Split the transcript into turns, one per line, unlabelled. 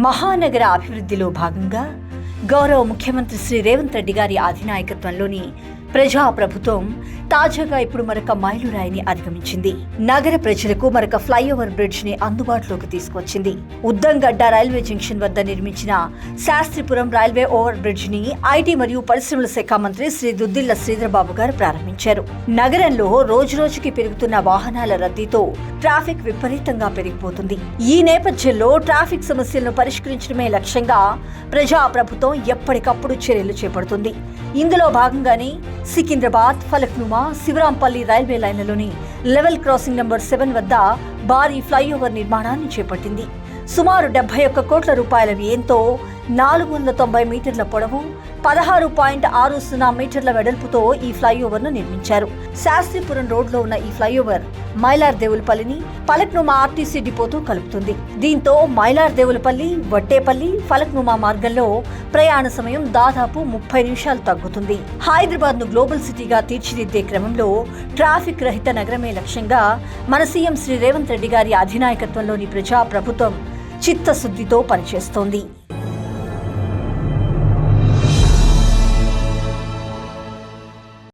మహానగర అభివృద్ధిలో భాగంగా గౌరవ ముఖ్యమంత్రి శ్రీ రేవంత్ రెడ్డి గారి అధినాయకత్వంలోని ప్రజా ప్రభుత్వం తాజాగా ఇప్పుడు మరొక మైలురాయిని అధిగమించింది. నగర ప్రజలకు మరొక ఫ్లైఓవర్ బ్రిడ్జ్ ని అందుబాటులోకి తీసుకొచ్చింది. ఉద్దంగడ్డ రైల్వే జంక్షన్ వద్ద నిర్మించిన శాస్త్రిపురం రైల్వే ఓవర్ బ్రిడ్జ్ ని ఐటీ మరియు పరిశ్రమల శాఖ మంత్రి శ్రీ దుద్దిళ్ల శ్రీధర్బాబు గారు ప్రారంభించారు. నగరంలో రోజురోజుకి పెరుగుతున్న వాహనాల రద్దీతో ట్రాఫిక్ విపరీతంగా పెరిగిపోతుంది. ఈ నేపథ్యంలో ట్రాఫిక్ సమస్యలను పరిష్కరించడమే లక్ష్యంగా ప్రజా ప్రభుత్వం ఎప్పటికప్పుడు చర్యలు చేపడుతుంది. ఇందులో భాగంగానే సికింద్రాబాద్, ఫలక్నుమా, శివరాంపల్లి రైల్వే లైన్లలోని లెవెల్ క్రాసింగ్ నంబర్ 7 వద్ద భారీ ఫ్లైఓవర్ నిర్మాణాన్ని చేపట్టింది. సుమారు 71 కోట్ల రూపాయల వ్యయంతో 490 మీటర్ల పొడవు, 16.60 మీటర్ల వెడల్పుతో ఈ ఫ్లైఓవర్ ను నిర్మించారు. శాస్త్రిపురం రోడ్లో ఉన్న ఈ ఫ్లైఓవర్ మైలార్ దేవులపల్లిని ఫలక్నుమా ఆర్టీసీ డిపోతో కలుపుతుంది. దీంతో మైలార్ దేవులపల్లి, వట్టేపల్లి, ఫలక్నుమా మార్గంలో ప్రయాణ సమయం దాదాపు 30 నిమిషాలు తగ్గుతుంది. హైదరాబాద్ ను గ్లోబల్ సిటీగా తీర్చిదిద్దే క్రమంలో ట్రాఫిక్ రహిత నగరమే లక్ష్యంగా మన సీఎం శ్రీ రేవంత్ రెడ్డి గారి అధినాయకత్వంలోని ప్రజా ప్రభుత్వం చిత్తశుద్ధితో పనిచేస్తోంది.